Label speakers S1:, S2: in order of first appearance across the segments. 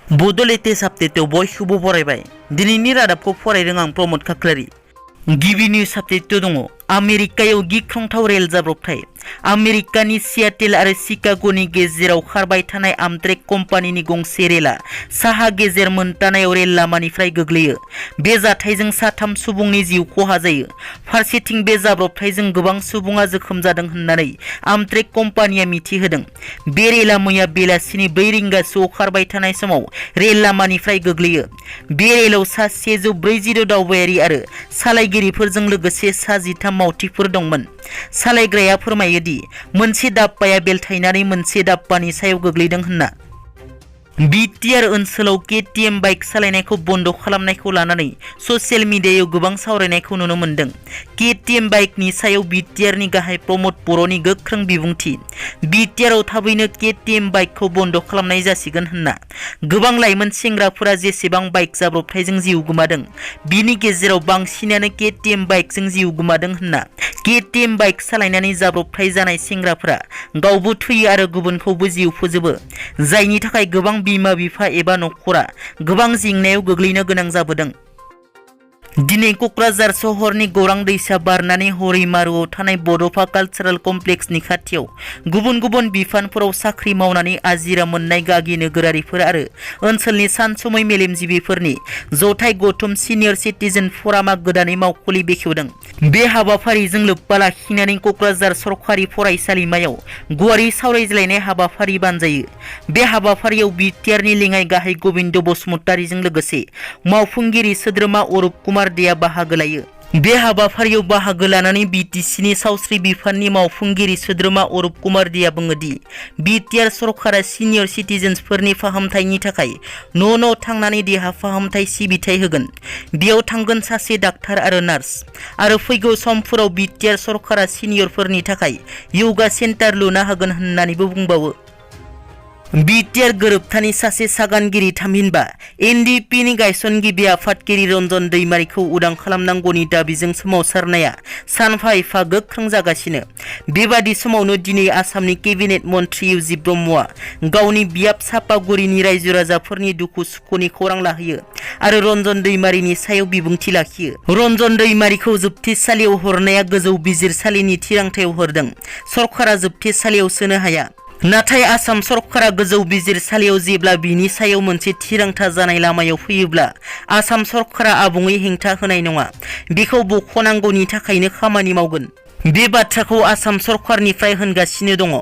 S1: बड' लेटेस्ट आपडेटआव बयखौबो बरायबाय। दिनैनि रादाबखौ फरायदों आं प्रमद खाख्लारि। गिबि निउज आपडेट दङ। आमेरिकायाव गिख्रंथाव रेल जाब्रबथाय। आमेरिकानि सियाटेल आरो शिकाग'नि गेजेराव खारबाय थानाय आमट्रेक कम्पानिनि गंसे रेलआ साहा गेजेर मोनतानायाव रेल लामानिफ्राय गोग्लैयो। बे जाथायजों साथाम सुबुंनि जिउ खहा जायो। फारसेथिं बे जाब्रबथायजों गोबां सुबुङा जोखोम जादों होननानै आमट्रेक कम्पानिया मिथिहोदों। बे रेलआ मैया बेलासिनि 4 रिंगासोआव खारबाय थानाय समाव रेल लामानिफ्राय गोग्लैयो। बे रेलाव सा 140 दावबायारि आरो सालायगिरिफोरजों लोगोसे सा 13 मावथिफोर दंमोन। सालायग्राया फोरमायो दि मोनसे दाब्बाया बेलथायनानै मोनसे दाब्बानि सायाव गोग्लैदों होनना। बिटिआर ओनसोलाव केटिएम बाइक सालायनायखौ बन्द खालामनायखौ लानानै ससियेल मिडियायाव गोबां सावरायनायखौ नुनो मोन्दों। केटिएम बाइकनि सायाव बिटिआरनि गाहाय प्रमद बर'नि गोख्रों बिबुंथि। बिटिआरआव थाबैनो केटिएम बाइकखौ बन्द खालामनाय जासिगोन होनना। गोबां लाइमोन सेंग्राफोरा जेसेबां बाइक जाब्रबथायजों जिउ गोमादों बिनि गेजेराव बांसिनानो केटिएम बाइकजों जिउ गोमादों होनना। केटिएम बाइक सालायनानै जाब्रबथाय जानाय सेंग्राफोरा गावबो थैयो आरो गुबुनखौबो जिउ फोजोबो, जायनि थाखाय गोबां बिमा बिफा एबा नखरा गोबां जेंनायाव गोग्लैनो गोनां जाबोदों। दिनै कक्राझार सहरनि गौरां दैसा बारनानै हरिमारुआव थानाय बड'फा कालचारेल कमप्लेक्सनि खाथियाव गुबुन गुबुन बिफानफोराव साख्रि मावनानै आजिरा मोननाय गागि नोगोरारिफोर आरो ओनसोलनि सानसुमै मेलेमजिबिफोरनि जथाय गौथुम सिनियर सिटिजेन फरामा गोदानै मावखुलि बेखेवदों। बे हाबाफारिजों लोब्बा लाखिनानै कक्राझार सरकारि फरायसालिमायाव गुवारै सावरायज्लायनाय हाबाफारि बानजायो। बे हाबाफारियाव बिटिआरनि लेङाइ गाहाय गबिन्द बसुमतारीजों लोगोसे मावफुंगिरि सोद्रोमा अरुप कुमार देआ बाहागो लायो। बे हाबाफारियाव बाहागो लानानै बिटिसिनि सावस्रि बिफाननि मावफुंगिरि सोद्रोमा अरुप कुमार देआ बुङो दि बिटिआर सरकारा सिनियर सिटिजेन्सफोरनि फाहामथायनि थाखाय न' थांनानै देहा फाहामथाय सिबिथाय होगोन। बेयाव थांगोन सासे डाक्टार आरो नार्स। आरो फैगौ समफोराव बिटिआर सरकारा सिनियरफोरनि थाखाय योगा सेन्टार लुना होगोन होननानैबो बुंबावो। बिटिआर गोरोबथानि सासे सागानगिरि थामहिनबा एनडिपिनि गायसनगिरि आफादगिरि रन्जन दैमारिखौ उदां खालामनांगौनि दाबिजों सोमावसारनाया सानफा एफा गोख्रों जागासिनो। बेबादि समावनो दिनै आसामनि केबिनेट मन्थ्रि इउजि ब्रह्मआ गावनि बियाब चापागुरिनि रायजो राजाफोरनि दुखु सुखुनि खौरां लाहैयो आरो रन्जन दैमारिनि सायाव बिबुंथि लाखियो। रन्जन दैमारिखौ जोबथेसालियाव हरनाया गोजौ बिजिरसालिनि थिरांथायाव हरदों। सरकारा जोबथेसालियाव सोनो हाया। नाथाय आसाम सरकारा गोजौ बिजिरसालियाव जेब्ला बिनि सायाव मोनसे थिरांथा जानाय लामायाव फैयोब्ला आसाम सरकारा आबुङै हेंथा होनाय नङा। बेखौ बखनांगौनि थाखायनो खामानि मावगोन। बे बाथ्राखौ आसाम सरकारनिफ्राय होनगासिनो दङ।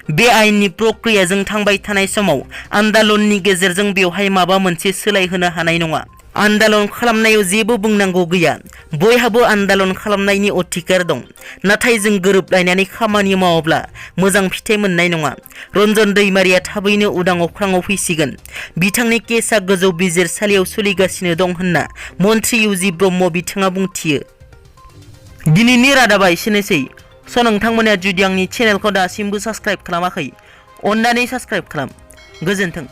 S1: बे आयेननि प्रक्रियाजों थांबाय थानाय समाव आन्दालननि गेजेरजों बेवहाय माबा मोनसे सोलायहोनो हानाय नङा। आन्दालन खालामनायाव जेबो बुंनांगौ गैया। बयहाबो आन्दालन खालामनायनि अधिकार दं। नाथाय जों गोरोबलायनानै खामानि मावोब्ला मोजां फिथाइ मोननाय नङा। रन्जन दैमारिया थाबैनो उदां अख्राङाव फैसिगोन। बिथांनि केसआ गोजौ बिजिरसालियाव सोलिगासिनो दं होनना मन्थ्रि इउजि ब्रह्म बिथाङा बुंथियो। दिनैनि रादाबा एसेनोसै। नोंथांमोना जुदि आंनि चेनेलखौ दासिमबो साबस्क्राइब खालामाखै, अन्नानै साबस्क्राइब खालाम। गोजोन्थों।